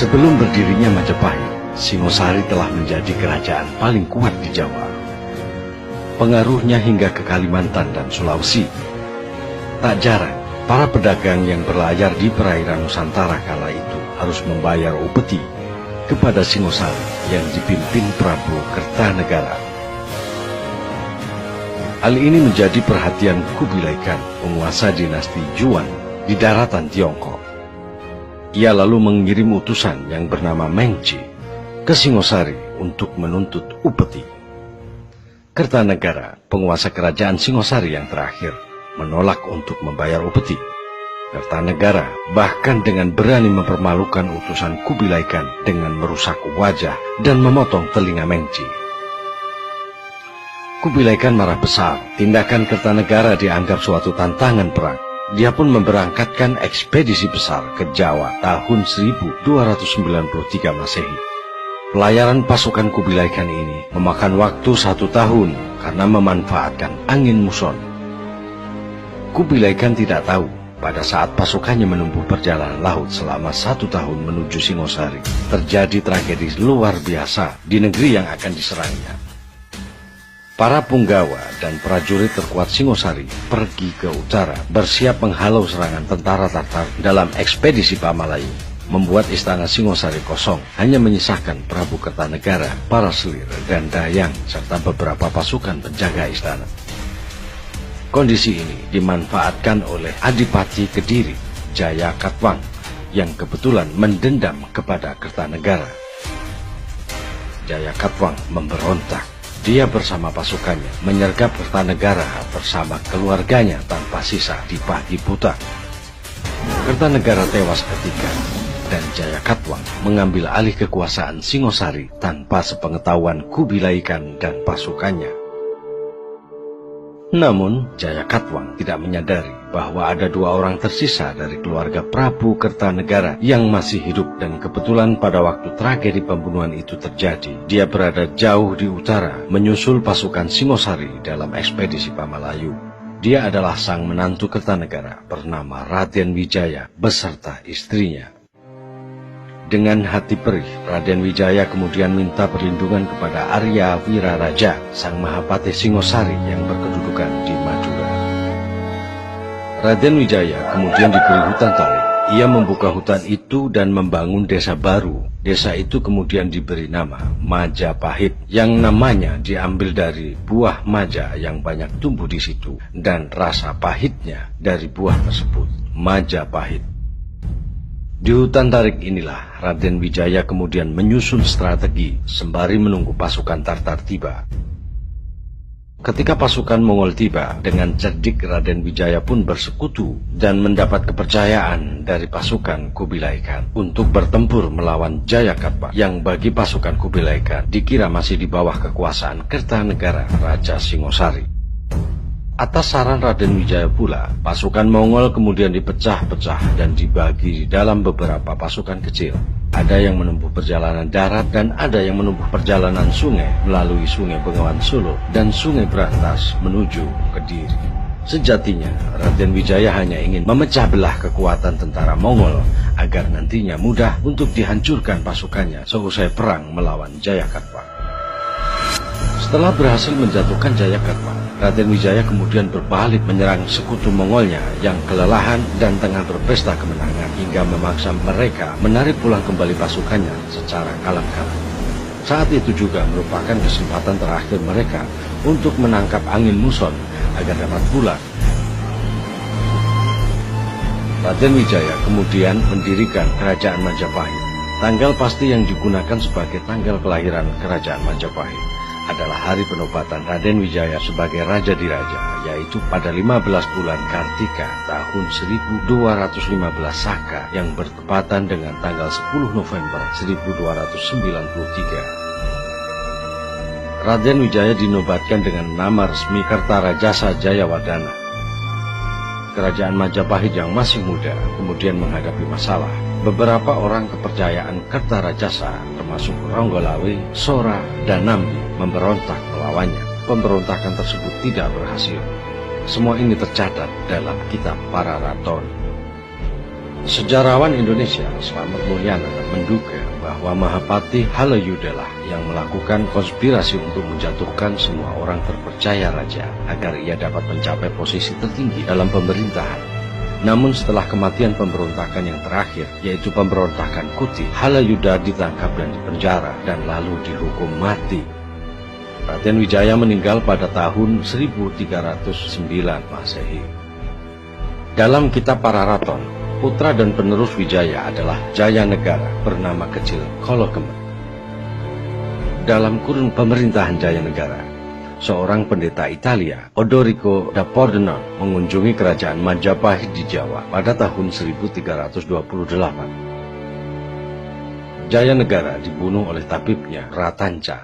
Sebelum berdirinya Majapahit, Singosari telah menjadi kerajaan paling kuat di Jawa. Pengaruhnya hingga ke Kalimantan dan Sulawesi. Tak jarang, para pedagang yang berlayar di perairan Nusantara kala itu harus membayar upeti kepada Singosari yang dipimpin Prabu Kertanegara. Hal ini menjadi perhatian Kubilai Khan, penguasa dinasti Yuan di daratan Tiongkok. Ia lalu mengirim utusan yang bernama Mengci ke Singosari untuk menuntut upeti. Kertanegara, penguasa kerajaan Singosari yang terakhir, menolak untuk membayar upeti. Kertanegara bahkan dengan berani mempermalukan utusan Kubilai Khan dengan merusak wajah dan memotong telinga Mengci. Kubilai Khan marah besar. Tindakan Kertanegara dianggap suatu tantangan perang. Dia pun memberangkatkan ekspedisi besar ke Jawa tahun 1293 Masehi. Pelayaran pasukan Kubilai Khan ini memakan waktu 1 tahun karena memanfaatkan angin muson. Kubilai Khan tidak tahu pada saat pasukannya menempuh perjalanan laut selama 1 tahun menuju Singosari, terjadi tragedi luar biasa di negeri yang akan diserangnya. Para punggawa dan prajurit terkuat Singosari pergi ke utara bersiap menghalau serangan tentara Tartar dalam ekspedisi Pamalayu, membuat istana Singosari kosong, hanya menyisakan Prabu Kertanegara, para selir dan dayang serta beberapa pasukan penjaga istana. Kondisi ini dimanfaatkan oleh Adipati Kediri, Jaya Katwang, yang kebetulan mendendam kepada Kertanegara. Jaya Katwang memberontak. Dia bersama pasukannya menyergap Kertanegara bersama keluarganya tanpa sisa di pagi buta. Kertanegara tewas ketika, dan Jaya Katwang mengambil alih kekuasaan Singosari tanpa sepengetahuan Kubilai Khan dan pasukannya. Namun, Jaya Katwang tidak menyadari bahwa ada 2 orang tersisa dari keluarga Prabu Kertanegara yang masih hidup, dan kebetulan pada waktu tragedi pembunuhan itu terjadi, dia berada jauh di utara menyusul pasukan Singosari dalam ekspedisi Pamalayu. Dia adalah sang menantu Kertanegara bernama Raden Wijaya beserta istrinya. Dengan hati perih, Raden Wijaya kemudian minta perlindungan kepada Arya Wiraraja, sang Mahapatih Singosari yang berkedudukan di Madura. Raden Wijaya kemudian diberi hutan tarik. Ia membuka hutan itu dan membangun desa baru. Desa itu kemudian diberi nama Majapahit, yang namanya diambil dari buah maja yang banyak tumbuh di situ, dan rasa pahitnya dari buah tersebut, Majapahit. Di hutan tarik inilah Raden Wijaya kemudian menyusun strategi sembari menunggu pasukan Tartar tiba. Ketika pasukan Mongol tiba, dengan cerdik Raden Wijaya pun bersekutu dan mendapat kepercayaan dari pasukan Kubilai Khan untuk bertempur melawan Jaya Katwang yang bagi pasukan Kubilai Khan dikira masih di bawah kekuasaan Kertanegara, Raja Singosari. Atas saran Raden Wijaya pula, pasukan Mongol kemudian dipecah-pecah dan dibagi dalam beberapa pasukan kecil. Ada yang menempuh perjalanan darat dan ada yang menempuh perjalanan sungai melalui Sungai Bengawan Solo dan Sungai Berantas menuju Kediri. Sejatinya, Raden Wijaya hanya ingin memecah belah kekuatan tentara Mongol agar nantinya mudah untuk dihancurkan pasukannya seusai perang melawan Jaya Katwang. Setelah berhasil menjatuhkan Jaya Katwang, Raden Wijaya kemudian berbalik menyerang sekutu Mongolnya yang kelelahan dan tengah berpesta kemenangan hingga memaksa mereka menarik pulang kembali pasukannya secara kalang-kalang. Saat itu juga merupakan kesempatan terakhir mereka untuk menangkap angin muson agar dapat pulang. Raden Wijaya kemudian mendirikan Kerajaan Majapahit. Tanggal pasti yang digunakan sebagai tanggal kelahiran Kerajaan Majapahit adalah hari penobatan Raden Wijaya sebagai Raja Diraja, yaitu pada 15 bulan Kartika tahun 1215 Saka yang bertepatan dengan tanggal 10 November 1293. Raden Wijaya dinobatkan dengan nama resmi Kertarajasa Jayawardhana. Kerajaan Majapahit yang masih muda kemudian menghadapi masalah. Beberapa orang kepercayaan Kertarajasa termasuk Ronggolawe, Sora, dan Nambi memberontak melawannya. Pemberontakan tersebut tidak berhasil. Semua ini tercatat dalam kitab Para Raton. Sejarawan Indonesia Slamet Mulyana menduga bahwa Mahapati Halayudala yang melakukan konspirasi untuk menjatuhkan semua orang terpercaya raja agar ia dapat mencapai posisi tertinggi dalam pemerintahan. Namun setelah kematian pemberontakan yang terakhir, yaitu pemberontakan Kuti, Halayuda ditangkap dan dipenjara dan lalu dihukum mati. Raden Wijaya meninggal pada tahun 1309 Masehi. Dalam kitab Pararaton, putra dan penerus Wijaya adalah Jayanegara bernama kecil Kolokemet. Dalam kurun pemerintahan Jayanegara, seorang pendeta Italia, Odorico da Pordenone, mengunjungi kerajaan Majapahit di Jawa pada tahun 1328. Jayanegara dibunuh oleh tabibnya Ratanca.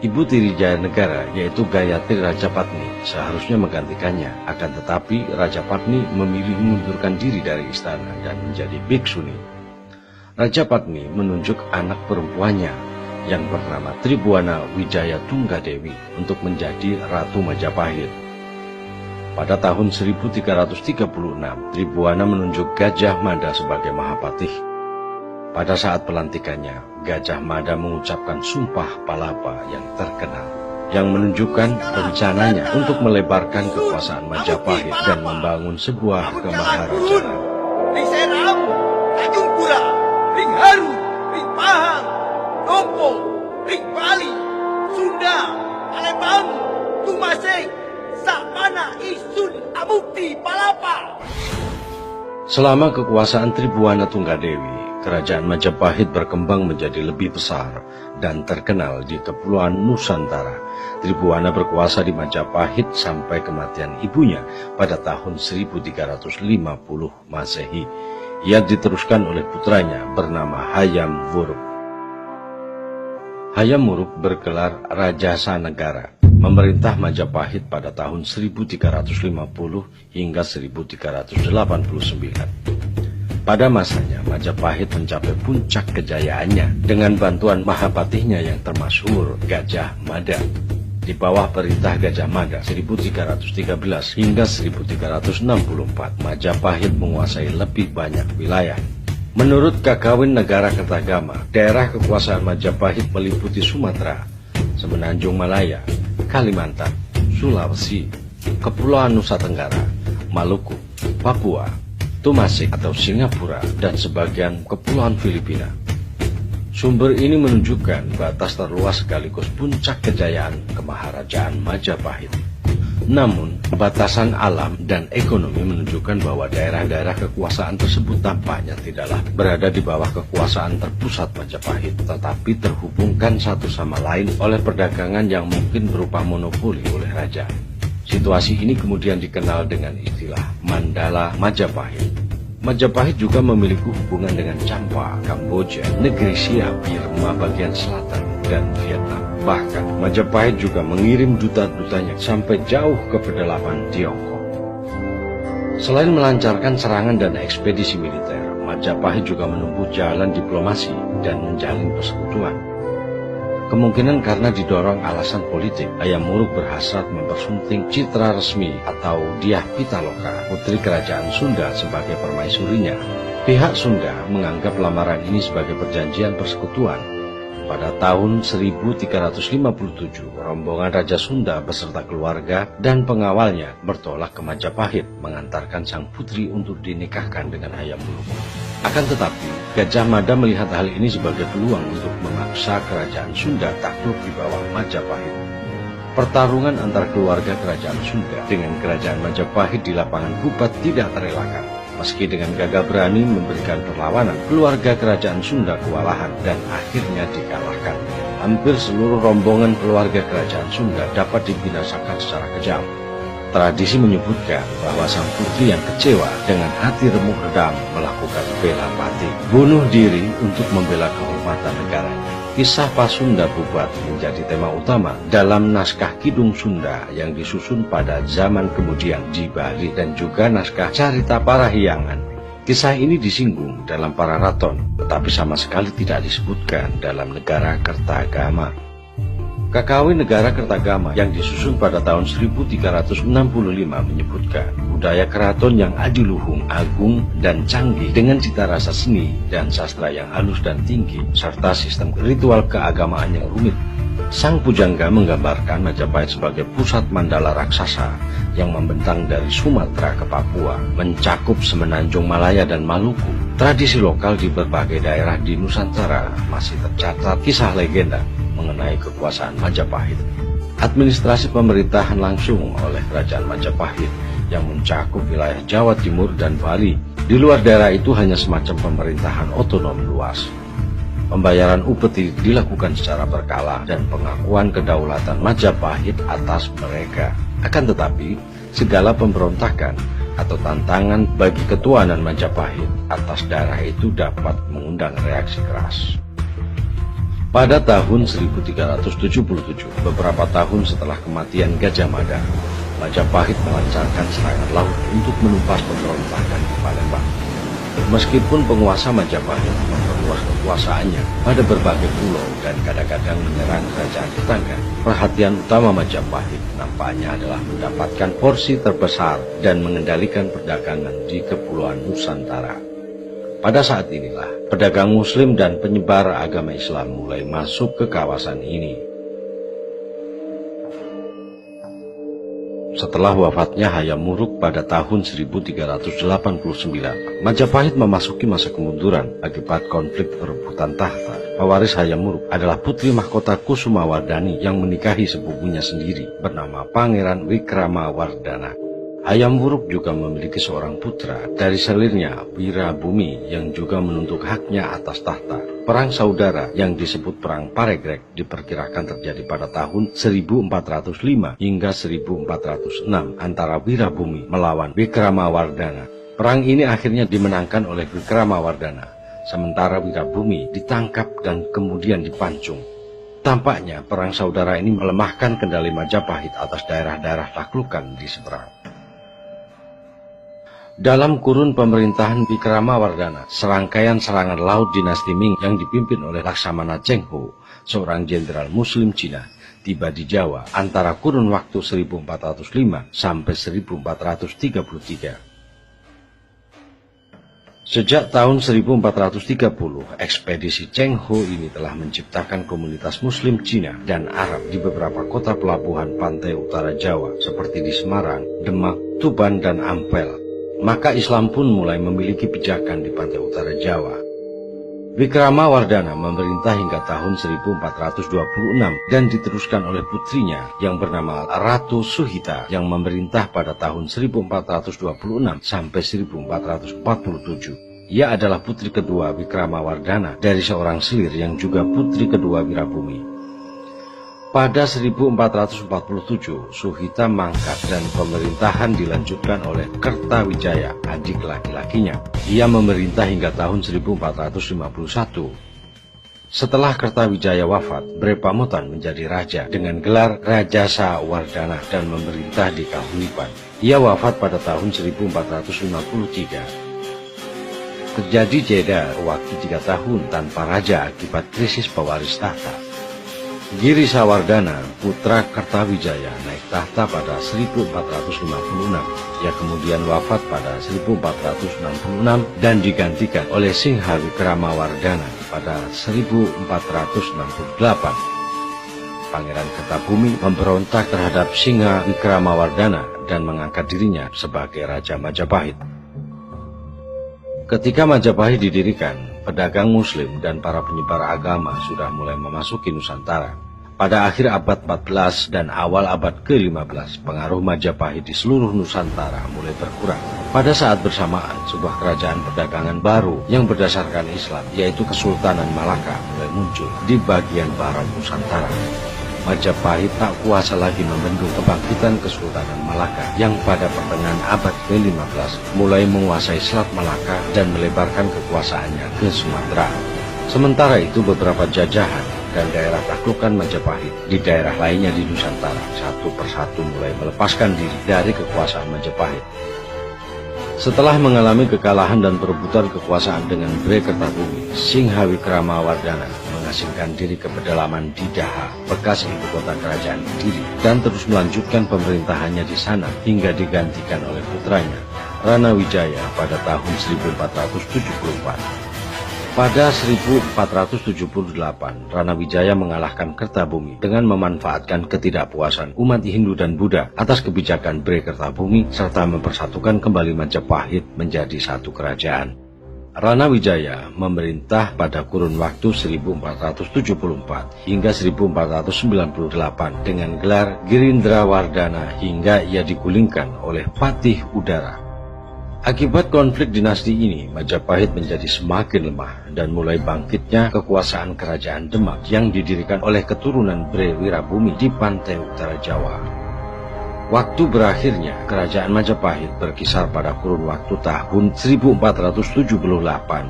Ibu tiri Jayanegara, yaitu Gayatri Rajapatni, seharusnya menggantikannya. Akan tetapi Rajapatni memilih mengundurkan diri dari istana dan menjadi biksuni. Rajapatni menunjuk anak perempuannya yang bernama Tribuana Wijaya Tunggadewi untuk menjadi Ratu Majapahit. Pada tahun 1336, Tribuana menunjuk Gajah Mada sebagai Mahapatih. Pada saat pelantikannya, Gajah Mada mengucapkan Sumpah Palapa yang terkenal, yang menunjukkan rencananya untuk melebarkan kekuasaan Majapahit dan membangun sebuah kemaharajaan. Ring Seram, Tanjung Pura, Ring Haru, Ring Pahang, Tompo, Ring Bali, Sunda, Palembang, Tumasek, Sapana, Isun, Amukti, Palapa. Selama kekuasaan Tribuana Tunggadewi, kerajaan Majapahit berkembang menjadi lebih besar dan terkenal di Kepulauan Nusantara. Tribuana berkuasa di Majapahit sampai kematian ibunya pada tahun 1350 Masehi. Ia diteruskan oleh putranya bernama Hayam Wuruk. Hayam Wuruk bergelar Raja Sanegara, memerintah Majapahit pada tahun 1350 hingga 1389. Pada masanya, Majapahit mencapai puncak kejayaannya dengan bantuan Mahapatihnya yang termasyhur, Gajah Mada. Di bawah perintah Gajah Mada 1313 hingga 1364, Majapahit menguasai lebih banyak wilayah. Menurut Kakawin Negara Kertagama, daerah kekuasaan Majapahit meliputi Sumatera, Semenanjung Malaya, Kalimantan, Sulawesi, Kepulauan Nusa Tenggara, Maluku, Papua, Tumasik atau Singapura, dan sebagian kepulauan Filipina. Sumber ini menunjukkan batas terluas sekaligus puncak kejayaan kemaharajaan Majapahit. Namun, batasan alam dan ekonomi menunjukkan bahwa daerah-daerah kekuasaan tersebut tampaknya tidaklah berada di bawah kekuasaan terpusat Majapahit, tetapi terhubungkan satu sama lain oleh perdagangan yang mungkin berupa monopoli oleh raja. Situasi ini kemudian dikenal dengan istilah Mandala Majapahit. Majapahit juga memiliki hubungan dengan Champa, Kamboja, negeri Siam, Burma bagian selatan, dan Vietnam. Bahkan Majapahit juga mengirim duta-dutanya sampai jauh ke pedalaman Tiongkok. Selain melancarkan serangan dan ekspedisi militer, Majapahit juga menempuh jalan diplomasi dan menjalin persekutuan. Kemungkinan karena didorong alasan politik, Hayam Wuruk berhasrat mempersunting citra resmi atau Dyah Pitaloka, putri kerajaan Sunda, sebagai permaisurinya. Pihak Sunda menganggap lamaran ini sebagai perjanjian persekutuan. Pada tahun 1357, rombongan Raja Sunda beserta keluarga dan pengawalnya bertolak ke Majapahit mengantarkan sang putri untuk dinikahkan dengan Hayam Wuruk. Akan tetapi, Gajah Mada melihat hal ini sebagai peluang untuk memaksa kerajaan Sunda takluk di bawah Majapahit. Pertarungan antara keluarga kerajaan Sunda dengan kerajaan Majapahit di lapangan Bupat tidak terelakkan. Meski dengan gagah berani memberikan perlawanan, keluarga kerajaan Sunda kewalahan dan akhirnya dikalahkan. Hampir seluruh rombongan keluarga kerajaan Sunda dapat dibinasakan secara kejam. Tradisi menyebutkan bahwa sang putri yang kecewa dengan hati remuk redam melakukan bela mati, bunuh diri untuk membela kehormatan negaranya. Kisah Pasunda Bubat menjadi tema utama dalam naskah Kidung Sunda yang disusun pada zaman kemudian di Bali dan juga naskah Carita Parahyangan. Kisah ini disinggung dalam Pararaton, tetapi sama sekali tidak disebutkan dalam Negara Kertagama. KKW Negara Kertagama yang disusun pada tahun 1365 menyebutkan budaya keraton yang adiluhung, agung, dan canggih dengan cita rasa seni dan sastra yang halus dan tinggi, serta sistem ritual keagamaan yang rumit. Sang pujangga menggambarkan Majapahit sebagai pusat mandala raksasa yang membentang dari Sumatera ke Papua, mencakup semenanjung Malaya dan Maluku. Tradisi lokal di berbagai daerah di Nusantara masih tercatat kisah legenda mengenai kekuasaan Majapahit. Administrasi pemerintahan langsung oleh Kerajaan Majapahit yang mencakup wilayah Jawa Timur dan Bali. Di luar daerah itu hanya semacam pemerintahan otonom luas. Pembayaran upeti dilakukan secara berkala dan pengakuan kedaulatan Majapahit atas mereka. Akan tetapi, segala pemberontakan atau tantangan bagi ketuanan Majapahit atas daerah itu dapat mengundang reaksi keras. Pada tahun 1377, beberapa tahun setelah kematian Gajah Mada, Majapahit melancarkan serangan laut untuk menumpas pemberontakan di Palembang. Meskipun penguasa Majapahit memperluas kekuasaannya pada berbagai pulau dan kadang-kadang menyerang kerajaan tetangga, perhatian utama Majapahit nampaknya adalah mendapatkan porsi terbesar dan mengendalikan perdagangan di Kepulauan Nusantara. Pada saat inilah, pedagang Muslim dan penyebar agama Islam mulai masuk ke kawasan ini. Setelah wafatnya Hayam Wuruk pada tahun 1389, Majapahit memasuki masa kemunduran akibat konflik perebutan tahta. Pewaris Hayam Wuruk adalah putri mahkota Kusumawardhani yang menikahi sepupunya sendiri bernama Pangeran Wikramawardhana. Hayam Wuruk juga memiliki seorang putra dari selirnya, Wirabumi, yang juga menuntut haknya atas tahta. Perang saudara yang disebut Perang Paregreg diperkirakan terjadi pada tahun 1405 hingga 1406 antara Wirabumi melawan Wikramawardhana. Perang ini akhirnya dimenangkan oleh Wikramawardhana, sementara Wirabumi ditangkap dan kemudian dipancung. Tampaknya perang saudara ini melemahkan kendali Majapahit atas daerah-daerah taklukan di seberang. Dalam kurun pemerintahan Wikramawardhana, serangkaian serangan laut dinasti Ming yang dipimpin oleh Laksamana Cheng Ho, seorang jenderal Muslim Cina, tiba di Jawa antara kurun waktu 1405 sampai 1433. Sejak tahun 1430, ekspedisi Cheng Ho ini telah menciptakan komunitas Muslim Cina dan Arab di beberapa kota pelabuhan pantai utara Jawa seperti di Semarang, Demak, Tuban, dan Ampel. Maka Islam pun mulai memiliki pijakan di pantai utara Jawa. Wikramawardhana memerintah hingga tahun 1426 dan diteruskan oleh putrinya yang bernama Ratu Suhita yang memerintah pada tahun 1426 sampai 1447. Ia adalah putri kedua Wikramawardhana dari seorang selir yang juga putri kedua Wirabumi. Pada 1447, Suhita mangkat dan pemerintahan dilanjutkan oleh Kertawijaya, adik laki-lakinya. Ia memerintah hingga tahun 1451. Setelah Kertawijaya wafat, Bre Pamotan menjadi raja dengan gelar Rajasa Wardhana dan memerintah di Kahuripan. Ia wafat pada tahun 1453. Terjadi jeda waktu 3 tahun tanpa raja akibat krisis pewaris tahta. Giri Sawardhana, putra Kertawijaya, naik tahta pada 1456. Ia kemudian wafat pada 1466 dan digantikan oleh Singha Wikramawardhana pada 1468. Pangeran Kertabumi memberontak terhadap Singha Wikramawardhana dan mengangkat dirinya sebagai Raja Majapahit. Ketika Majapahit didirikan, pedagang Muslim dan para penyebar agama sudah mulai memasuki Nusantara. Pada akhir abad 14 dan awal abad ke-15, pengaruh Majapahit di seluruh Nusantara mulai berkurang. Pada saat bersamaan, sebuah kerajaan perdagangan baru yang berdasarkan Islam, yaitu Kesultanan Malaka, mulai muncul di bagian barat Nusantara. Majapahit tak kuasa lagi membendung kebangkitan Kesultanan Malaka yang pada pertengahan abad ke-15 mulai menguasai Selat Malaka dan melebarkan kekuasaannya ke Sumatera. Sementara itu beberapa jajahan dan daerah taklukan Majapahit di daerah lainnya di Nusantara satu persatu mulai melepaskan diri dari kekuasaan Majapahit. Setelah mengalami kekalahan dan perebutan kekuasaan dengan Bre Kertabumi, Singha Wikramawardhana mengasingkan diri ke pedalaman di Daha, bekas ibu kota kerajaan Kediri, dan terus melanjutkan pemerintahannya di sana hingga digantikan oleh putranya, Rana Wijaya pada tahun 1474. Pada 1478, Rana Wijaya mengalahkan Kertabumi dengan memanfaatkan ketidakpuasan umat Hindu dan Buddha atas kebijakan Bre Kertabumi serta mempersatukan kembali Majapahit menjadi satu kerajaan. Rana Wijaya memerintah pada kurun waktu 1474 hingga 1498 dengan gelar Girindrawardhana hingga ia digulingkan oleh Patih Udara. Akibat konflik dinasti ini, Majapahit menjadi semakin lemah dan mulai bangkitnya kekuasaan kerajaan Demak yang didirikan oleh keturunan Bre Wirabumi di pantai utara Jawa. Waktu berakhirnya kerajaan Majapahit berkisar pada kurun waktu tahun 1478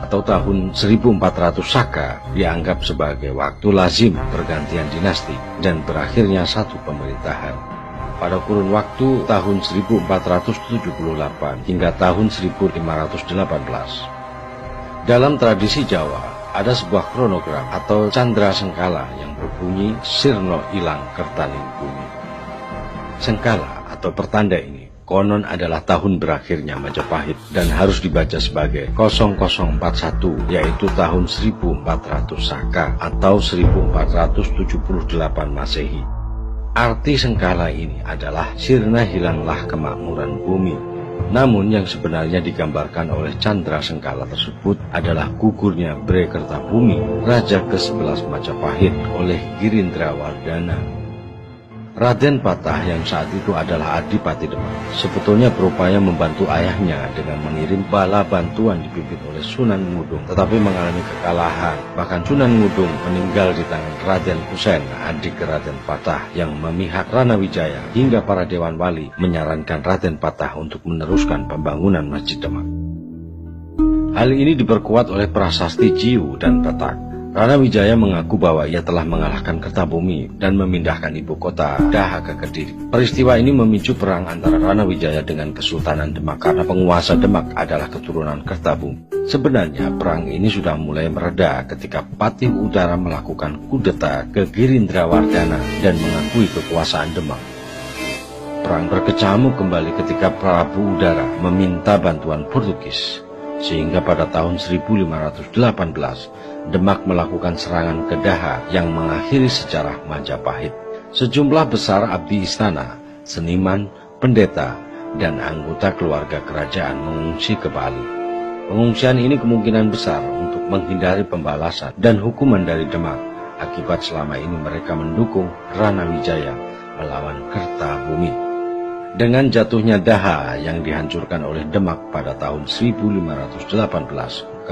atau tahun 1400 Saka, dianggap sebagai waktu lazim pergantian dinasti dan berakhirnya satu pemerintahan. Pada kurun waktu tahun 1478 hingga tahun 1518. Dalam tradisi Jawa, ada sebuah kronogram atau candra sengkala yang berbunyi Sirno Ilang Kertaning Bumi. Sengkala atau pertanda ini konon adalah tahun berakhirnya Majapahit dan harus dibaca sebagai 0041, yaitu tahun 1400 Saka atau 1478 Masehi. Arti sengkala ini adalah sirna hilanglah kemakmuran bumi. Namun yang sebenarnya digambarkan oleh candra sengkala tersebut adalah gugurnya Bre Kertabumi, Raja ke-11 Majapahit oleh Girindrawardhana. Raden Patah yang saat itu adalah Adipati Demak sebetulnya berupaya membantu ayahnya dengan mengirim bala bantuan dipimpin oleh Sunan Ngudung, tetapi mengalami kekalahan. Bahkan Sunan Ngudung meninggal di tangan Raden Husein, adik Raden Patah yang memihak Rana Wijaya, hingga para Dewan Wali menyarankan Raden Patah untuk meneruskan pembangunan Masjid Demak. Hal ini diperkuat oleh prasasti Jiu dan Petak. Rana Wijaya mengaku bahwa ia telah mengalahkan Kertabumi dan memindahkan ibu kota Daha ke Kediri. Peristiwa ini memicu perang antara Rana Wijaya dengan Kesultanan Demak karena penguasa Demak adalah keturunan Kertabumi. Sebenarnya perang ini sudah mulai mereda ketika Patih Udara melakukan kudeta ke Girindrawardhana dan mengakui kekuasaan Demak. Perang berkecamuk kembali ketika Prabu Udara meminta bantuan Portugis, sehingga pada tahun 1518 Demak melakukan serangan ke Daha yang mengakhiri sejarah Majapahit. Sejumlah besar abdi istana, seniman, pendeta, dan anggota keluarga kerajaan mengungsi ke Bali. Pengungsian ini kemungkinan besar untuk menghindari pembalasan dan hukuman dari Demak, akibat selama ini mereka mendukung Rana Wijaya melawan Kertabumi. Dengan jatuhnya Daha yang dihancurkan oleh Demak pada tahun 1518,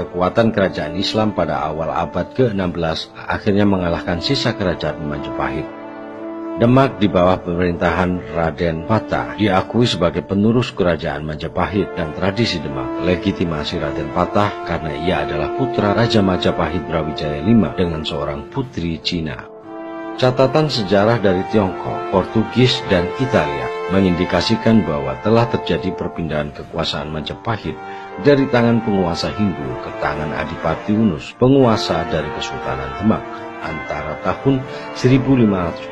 kekuatan kerajaan Islam pada awal abad ke-16 akhirnya mengalahkan sisa kerajaan Majapahit. Demak di bawah pemerintahan Raden Patah diakui sebagai penerus kerajaan Majapahit, dan tradisi Demak legitimasi Raden Patah karena ia adalah putra Raja Majapahit Brawijaya V dengan seorang putri Cina. Catatan sejarah dari Tiongkok, Portugis, dan Italia mengindikasikan bahwa telah terjadi perpindahan kekuasaan Majapahit dari tangan penguasa Hindu ke tangan Adipati Unus, penguasa dari Kesultanan Demak, antara tahun 1518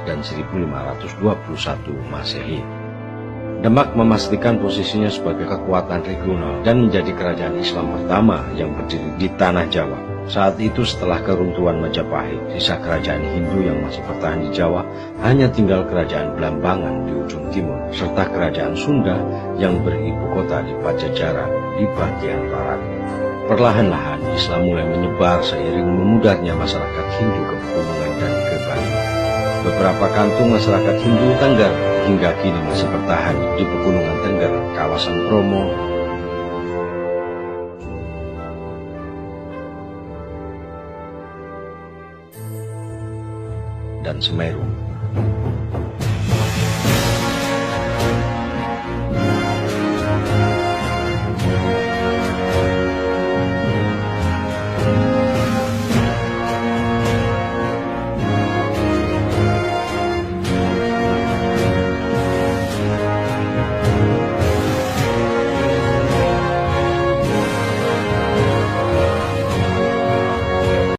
dan 1521 Masehi. Demak memastikan posisinya sebagai kekuatan regional dan menjadi kerajaan Islam pertama yang berdiri di tanah Jawa. Saat itu setelah keruntuhan Majapahit, sisa kerajaan Hindu yang masih bertahan di Jawa hanya tinggal kerajaan Blambangan di ujung timur, serta kerajaan Sunda yang beribu kota di Pajajaran di bagian barat. Perlahan-lahan Islam mulai menyebar seiring memudarnya masyarakat Hindu ke pegunungan dan ke Bali. Beberapa kantung masyarakat Hindu Tengger hingga kini masih bertahan di pegunungan Tengger, kawasan Bromo, dan Semeru.